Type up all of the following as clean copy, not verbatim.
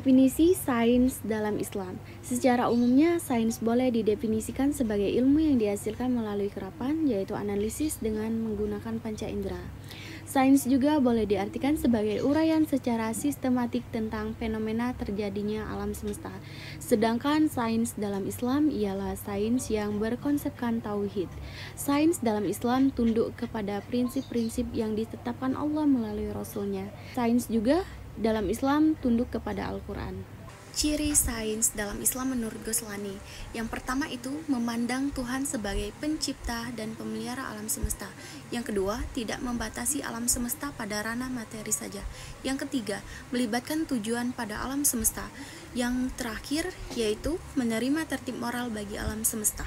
Definisi sains dalam Islam. Secara umumnya, sains boleh didefinisikan sebagai ilmu yang dihasilkan melalui kerapan, yaitu analisis dengan menggunakan panca indera. Sains juga boleh diartikan sebagai uraian secara sistematik tentang fenomena terjadinya alam semesta. Sedangkan sains dalam Islam ialah sains yang berkonsepkan tauhid. Sains dalam Islam tunduk kepada prinsip-prinsip yang ditetapkan Allah melalui Rasul-Nya. Sains juga dalam Islam tunduk kepada Al-Quran. Ciri sains dalam Islam menurut Ghoslani. Yang pertama itu memandang Tuhan sebagai pencipta dan pemelihara alam semesta. Yang kedua, tidak membatasi alam semesta pada ranah materi saja. Yang ketiga, melibatkan tujuan pada alam semesta. Yang terakhir yaitu menerima tertib moral bagi alam semesta.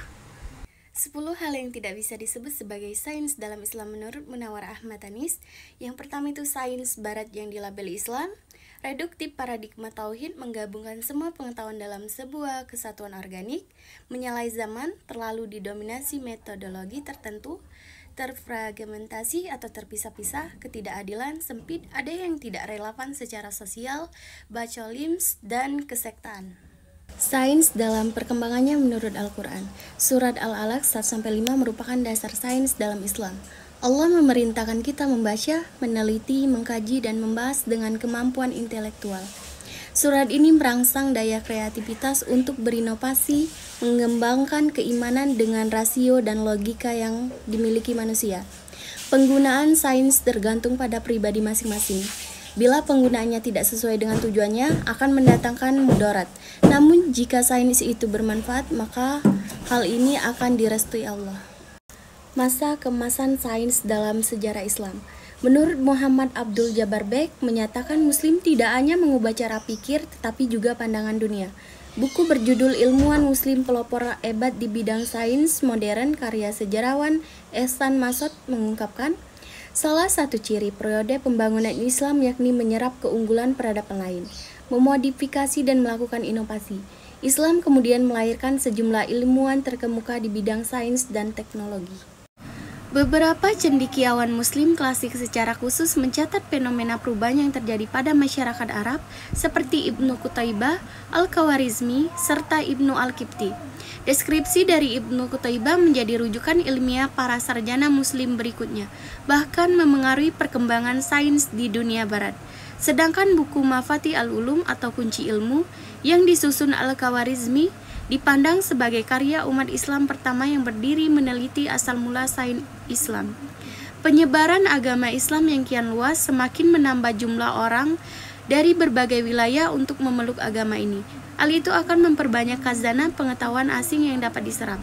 10 hal yang tidak bisa disebut sebagai sains dalam Islam menurut Munawar Ahmad Anis. Yang pertama itu sains barat yang dilabeli Islam. Reduktif paradigma tauhid menggabungkan semua pengetahuan dalam sebuah kesatuan organik, menyalahi zaman, terlalu didominasi metodologi tertentu, terfragmentasi atau terpisah-pisah, ketidakadilan, sempit, ada yang tidak relevan secara sosial, bacolims, dan kesektaan. Sains dalam perkembangannya menurut Al-Quran. Surat Al-Alaq 1-5 merupakan dasar sains dalam Islam. Allah memerintahkan kita membaca, meneliti, mengkaji, dan membahas dengan kemampuan intelektual. Surat ini merangsang daya kreativitas untuk berinovasi, mengembangkan keimanan dengan rasio dan logika yang dimiliki manusia. Penggunaan sains tergantung pada pribadi masing-masing. Bila penggunaannya tidak sesuai dengan tujuannya, akan mendatangkan mudarat. Namun, jika sains itu bermanfaat, maka hal ini akan direstui Allah. Masa kemasan sains dalam sejarah Islam. Menurut Muhammad Abdul Jabbar Bek, menyatakan Muslim tidak hanya mengubah cara pikir, tetapi juga pandangan dunia. Buku berjudul Ilmuwan Muslim Pelopor Hebat di Bidang Sains Modern karya sejarawan Ehsan Masud mengungkapkan, salah satu ciri periode pembangunan Islam yakni menyerap keunggulan peradaban lain, memodifikasi dan melakukan inovasi. Islam kemudian melahirkan sejumlah ilmuwan terkemuka di bidang sains dan teknologi. Beberapa cendekiawan Muslim klasik secara khusus mencatat fenomena perubahan yang terjadi pada masyarakat Arab seperti Ibnu Qutaibah, Al-Khawarizmi, serta Ibnu Al-Qibti. Deskripsi dari Ibnu Qutaibah menjadi rujukan ilmiah para sarjana Muslim berikutnya, bahkan memengaruhi perkembangan sains di dunia barat. Sedangkan buku Mafatih Al-Ulum atau Kunci Ilmu yang disusun Al-Khawarizmi dipandang sebagai karya umat Islam pertama yang berdiri meneliti asal mula sains Islam. Penyebaran agama Islam yang kian luas semakin menambah jumlah orang dari berbagai wilayah untuk memeluk agama ini. Hal itu akan memperbanyak khazanah pengetahuan asing yang dapat diserap.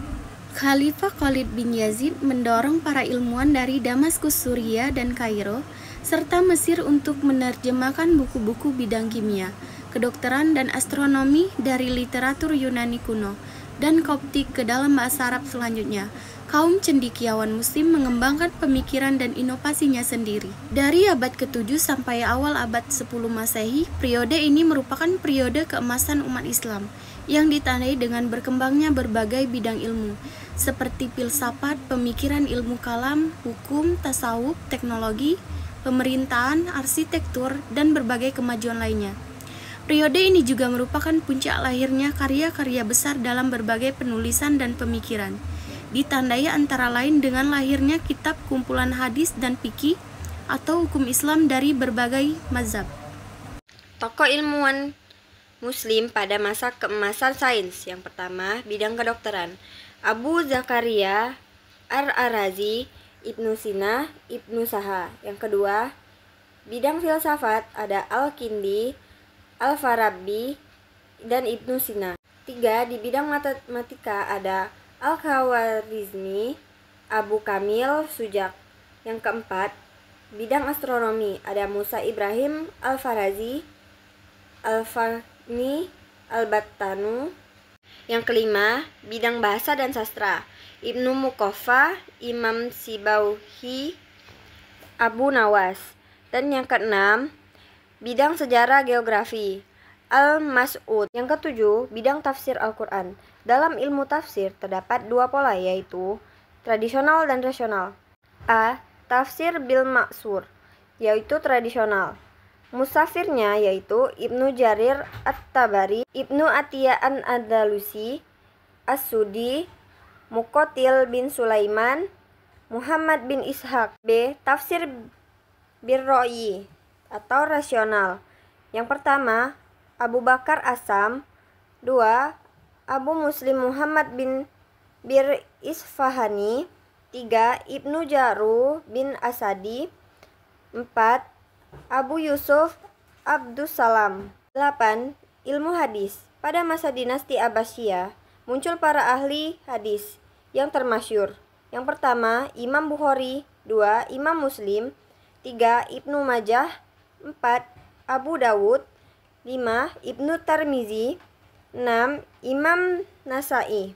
Khalifah Khalid bin Yazid mendorong para ilmuwan dari Damaskus, Suriah, dan Kairo, serta Mesir untuk menerjemahkan buku-buku bidang kimia, kedokteran, dan astronomi dari literatur Yunani kuno dan Koptik ke dalam bahasa Arab selanjutnya. Kaum cendekiawan Muslim mengembangkan pemikiran dan inovasinya sendiri. Dari abad ke-7 sampai awal abad 10 Masehi, periode ini merupakan periode keemasan umat Islam yang ditandai dengan berkembangnya berbagai bidang ilmu seperti filsafat, pemikiran ilmu kalam, hukum, tasawuf, teknologi, pemerintahan, arsitektur, dan berbagai kemajuan lainnya. Periode ini juga merupakan puncak lahirnya karya-karya besar dalam berbagai penulisan dan pemikiran. Ditandai antara lain dengan lahirnya kitab kumpulan hadis dan fikih atau hukum Islam dari berbagai mazhab. Tokoh ilmuwan Muslim pada masa keemasan sains. Yang pertama, bidang kedokteran. Abu Zakaria Ar-Razi, Ibnu Sina, Ibnu Saha. Yang kedua, bidang filsafat ada Al-Kindi, Al-Farabi, dan Ibnu Sina. 3. Di bidang matematika ada Al-Khawarizmi, Abu Kamil Sujak. Yang keempat, bidang astronomi ada Musa Ibrahim Al-Farazi, Al-Fahmi Al-Battanu. Yang kelima, bidang bahasa dan sastra Ibnu Muqaffa, Imam Sibawhi, Abu Nawas. Dan yang keenam, bidang sejarah geografi Al-Mas'ud. Yang ketujuh, bidang tafsir Al-Quran. Dalam ilmu tafsir terdapat dua pola, yaitu tradisional dan rasional. A. Tafsir bil maksur, yaitu tradisional. Musafirnya yaitu Ibnu Jarir At-Tabari, Ibnu Atiyah An-Andalusi, As-Sudi, Muqatil bin Sulaiman, Muhammad bin Ishaq. B. Tafsir Birro'i atau rasional. Yang pertama, Abu Bakar Asam. 2. Abu Muslim Muhammad bin Bir Isfahani. 3. Ibnu Jaru bin Asadi. 4. Abu Yusuf Abdussalam. 8. Ilmu hadis. Pada masa dinasti Abbasiyah, muncul para ahli hadis yang termasyhur. Yang pertama, Imam Bukhari. 2. Imam Muslim. 3. Ibnu Majah. 4. Abu Dawud. 5. Ibnu Tirmizi. 6. Imam Nasai.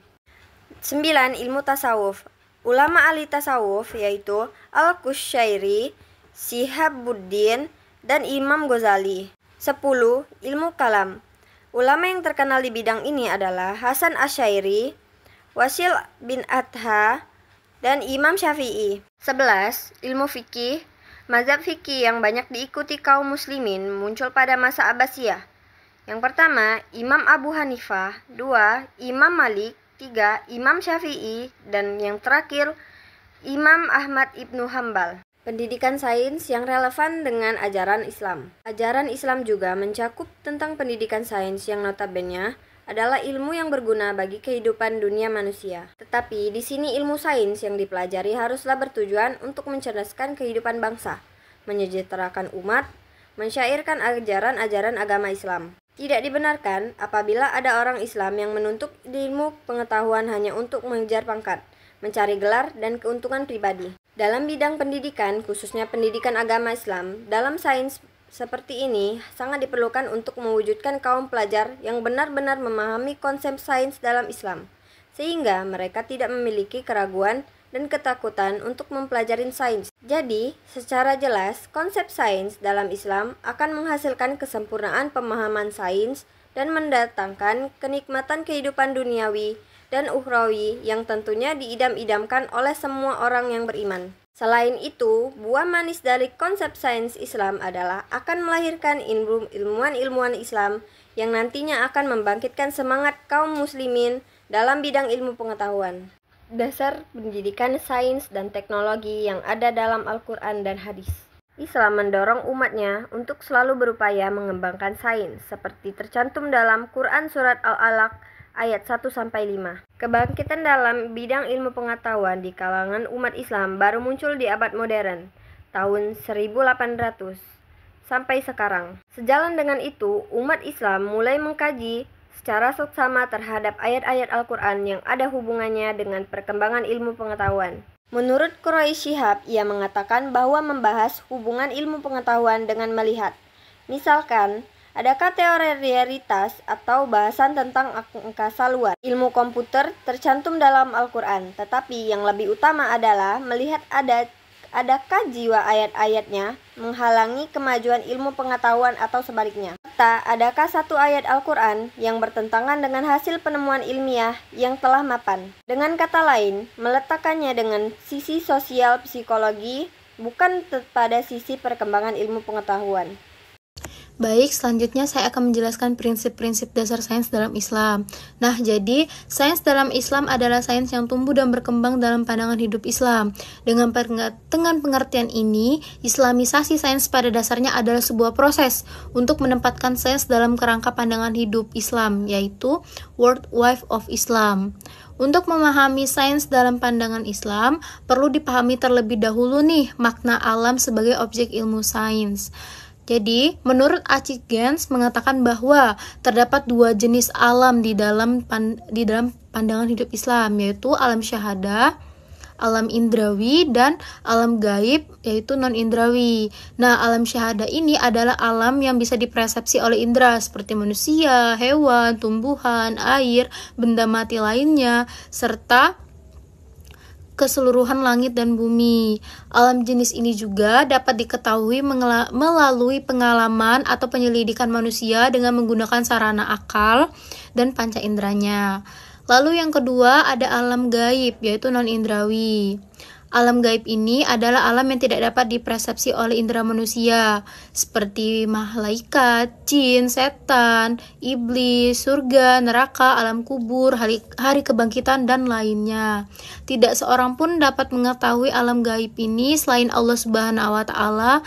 9. Ilmu tasawuf. Ulama ahli tasawuf yaitu Al-Qushairi, Shihabuddin, dan Imam Ghazali. 10. Ilmu kalam. Ulama yang terkenal di bidang ini adalah Hasan Asy-Syairi, Wasil bin Adha, dan Imam Syafi'i. 11. Ilmu fikih. Mazhab fikih yang banyak diikuti kaum muslimin muncul pada masa Abbasiyah. Yang pertama, Imam Abu Hanifah. 2. Imam Malik. 3. Imam Syafi'i. Dan yang terakhir, Imam Ahmad ibnu Hambal. Pendidikan sains yang relevan dengan ajaran Islam. Ajaran Islam juga mencakup tentang pendidikan sains yang notabene adalah ilmu yang berguna bagi kehidupan dunia manusia. Tetapi di sini ilmu sains yang dipelajari haruslah bertujuan untuk mencerdaskan kehidupan bangsa, menyejahterakan umat, mensyairkan ajaran-ajaran agama Islam. Tidak dibenarkan apabila ada orang Islam yang menuntut ilmu pengetahuan hanya untuk mengejar pangkat, mencari gelar, dan keuntungan pribadi. Dalam bidang pendidikan, khususnya pendidikan agama Islam, dalam sains seperti ini sangat diperlukan untuk mewujudkan kaum pelajar yang benar-benar memahami konsep sains dalam Islam, sehingga mereka tidak memiliki keraguan dan ketakutan untuk mempelajari sains. Jadi, secara jelas, konsep sains dalam Islam akan menghasilkan kesempurnaan pemahaman sains dan mendatangkan kenikmatan kehidupan duniawi dan ukhrawi yang tentunya diidam-idamkan oleh semua orang yang beriman. Selain itu, buah manis dari konsep sains Islam adalah akan melahirkan ilmuwan-ilmuwan Islam yang nantinya akan membangkitkan semangat kaum muslimin dalam bidang ilmu pengetahuan. Dasar pendidikan sains dan teknologi yang ada dalam Al-Quran dan hadis. Islam mendorong umatnya untuk selalu berupaya mengembangkan sains seperti tercantum dalam Quran Surat Al-Alaq ayat 1-5. Kebangkitan dalam bidang ilmu pengetahuan di kalangan umat Islam baru muncul di abad modern, tahun 1800 sampai sekarang. Sejalan dengan itu, umat Islam mulai mengkaji secara seksama terhadap ayat-ayat Al-Quran yang ada hubungannya dengan perkembangan ilmu pengetahuan. Menurut Quraish Shihab, ia mengatakan bahwa membahas hubungan ilmu pengetahuan dengan melihat. Misalkan, adakah teori realitas atau bahasan tentang angkasa luar? Ilmu komputer tercantum dalam Al-Quran, tetapi yang lebih utama adalah melihat adakah jiwa ayat-ayatnya menghalangi kemajuan ilmu pengetahuan atau sebaliknya. Serta adakah satu ayat Al-Quran yang bertentangan dengan hasil penemuan ilmiah yang telah mapan. Dengan kata lain, meletakkannya dengan sisi sosial psikologi, bukan pada sisi perkembangan ilmu pengetahuan. Baik, selanjutnya saya akan menjelaskan prinsip-prinsip dasar sains dalam Islam. Nah, jadi sains dalam Islam adalah sains yang tumbuh dan berkembang dalam pandangan hidup Islam. Dengan pengertian ini, Islamisasi sains pada dasarnya adalah sebuah proses untuk menempatkan sains dalam kerangka pandangan hidup Islam, yaitu World Wide of Islam. Untuk memahami sains dalam pandangan Islam, perlu dipahami terlebih dahulu nih makna alam sebagai objek ilmu sains. Jadi, menurut Huygens mengatakan bahwa terdapat dua jenis alam di dalam pandangan hidup Islam, yaitu alam syahadah, alam indrawi, dan alam gaib, yaitu non-indrawi. Nah, alam syahadah ini adalah alam yang bisa dipersepsi oleh indera, seperti manusia, hewan, tumbuhan, air, benda mati lainnya, serta keseluruhan langit dan bumi. Alam jenis ini juga dapat diketahui melalui pengalaman atau penyelidikan manusia dengan menggunakan sarana akal dan panca inderanya. Lalu yang kedua ada alam gaib, yaitu non-indrawi. Alam gaib ini adalah alam yang tidak dapat dipersepsi oleh indera manusia, seperti malaikat, jin, setan, iblis, surga, neraka, alam kubur, hari kebangkitan, dan lainnya. Tidak seorang pun dapat mengetahui alam gaib ini selain Allah Subhanahu wa Ta'ala,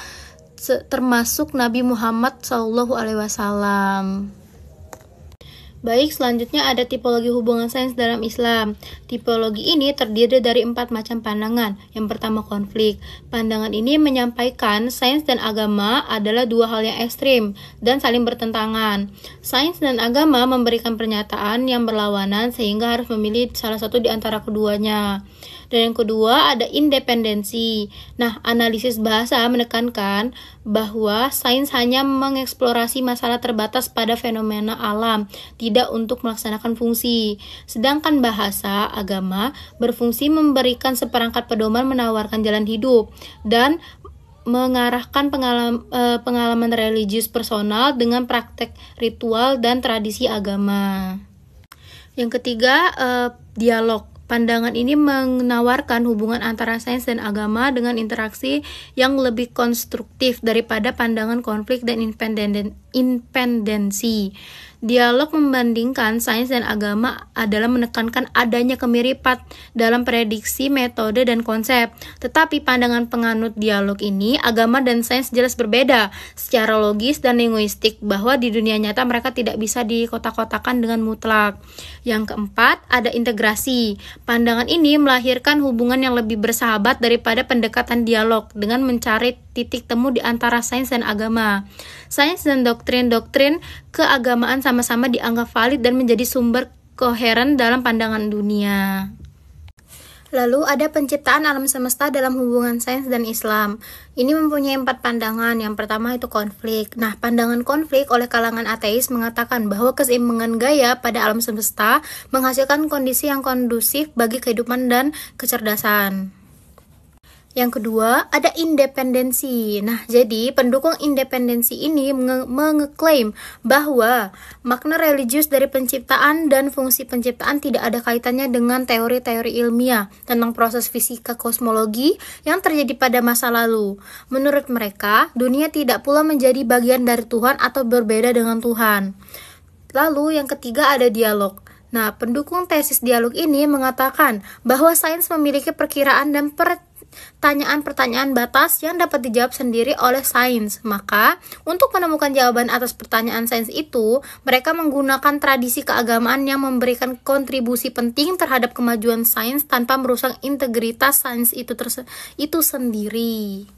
termasuk Nabi Muhammad SAW. Baik, selanjutnya ada tipologi hubungan sains dalam Islam. Tipologi ini terdiri dari 4 macam pandangan. Yang pertama, konflik. Pandangan ini menyampaikan sains dan agama adalah dua hal yang ekstrim dan saling bertentangan. Sains dan agama memberikan pernyataan yang berlawanan sehingga harus memilih salah satu di antara keduanya. Dan yang kedua ada independensi. Nah, analisis bahasa menekankan bahwa sains hanya mengeksplorasi masalah terbatas pada fenomena alam, tidak untuk melaksanakan fungsi. Sedangkan bahasa agama berfungsi memberikan seperangkat pedoman menawarkan jalan hidup dan mengarahkan pengalaman religius personal dengan praktek ritual dan tradisi agama. Yang ketiga, dialog. Pandangan ini menawarkan hubungan antara sains dan agama dengan interaksi yang lebih konstruktif daripada pandangan konflik dan independensi. Dialog membandingkan sains dan agama adalah menekankan adanya kemiripan dalam prediksi, metode, dan konsep. Tetapi pandangan penganut dialog ini, agama dan sains jelas berbeda secara logis dan linguistik, bahwa di dunia nyata mereka tidak bisa dikotak-kotakan dengan mutlak. Yang keempat, ada integrasi. Pandangan ini melahirkan hubungan yang lebih bersahabat daripada pendekatan dialog dengan mencari titik temu di antara sains dan agama. Sains dan doktrin-doktrin keagamaan sama-sama dianggap valid dan menjadi sumber koheren dalam pandangan dunia. Lalu ada penciptaan alam semesta dalam hubungan sains dan Islam. Ini mempunyai 4 pandangan. Yang pertama itu konflik. Nah, pandangan konflik oleh kalangan ateis mengatakan bahwa keseimbangan gaya pada alam semesta menghasilkan kondisi yang kondusif bagi kehidupan dan kecerdasan. Yang kedua, ada independensi. Nah, jadi pendukung independensi ini mengeklaim bahwa makna religius dari penciptaan dan fungsi penciptaan tidak ada kaitannya dengan teori-teori ilmiah tentang proses fisika kosmologi yang terjadi pada masa lalu. Menurut mereka, dunia tidak pula menjadi bagian dari Tuhan atau berbeda dengan Tuhan. Lalu yang ketiga ada dialog. Nah, pendukung tesis dialog ini mengatakan bahwa sains memiliki perkiraan dan pertanyaan-pertanyaan batas yang dapat dijawab sendiri oleh sains. Maka, untuk menemukan jawaban atas pertanyaan sains itu, mereka menggunakan tradisi keagamaan yang memberikan kontribusi penting terhadap kemajuan sains tanpa merusak integritas sains itu sendiri.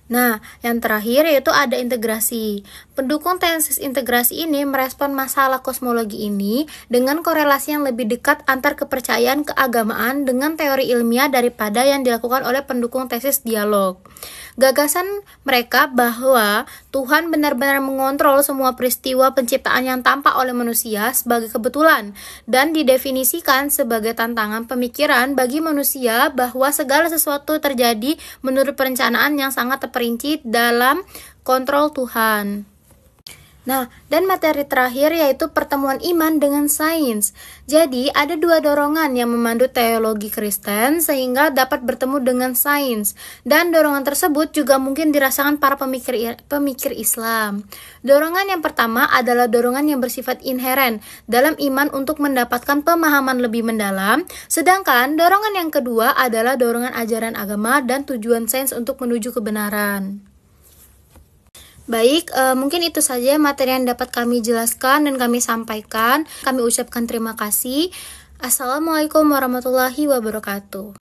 Nah, yang terakhir yaitu ada integrasi. Pendukung tesis integrasi ini merespon masalah kosmologi ini dengan korelasi yang lebih dekat antar kepercayaan keagamaan dengan teori ilmiah daripada yang dilakukan oleh pendukung tesis dialog. Gagasan mereka bahwa Tuhan benar-benar mengontrol semua peristiwa penciptaan yang tampak oleh manusia sebagai kebetulan dan didefinisikan sebagai tantangan pemikiran bagi manusia bahwa segala sesuatu terjadi menurut perencanaan yang sangat terperinci dalam kontrol Tuhan. Nah, dan materi terakhir yaitu pertemuan iman dengan sains. Jadi, ada 2 dorongan yang memandu teologi Kristen sehingga dapat bertemu dengan sains. Dan dorongan tersebut juga mungkin dirasakan para pemikir Islam. Dorongan yang pertama adalah dorongan yang bersifat inheren dalam iman untuk mendapatkan pemahaman lebih mendalam. Sedangkan dorongan yang kedua adalah dorongan ajaran agama dan tujuan sains untuk menuju kebenaran. Baik, mungkin itu saja materi yang dapat kami jelaskan dan kami sampaikan. Kami ucapkan terima kasih. Assalamualaikum warahmatullahi wabarakatuh.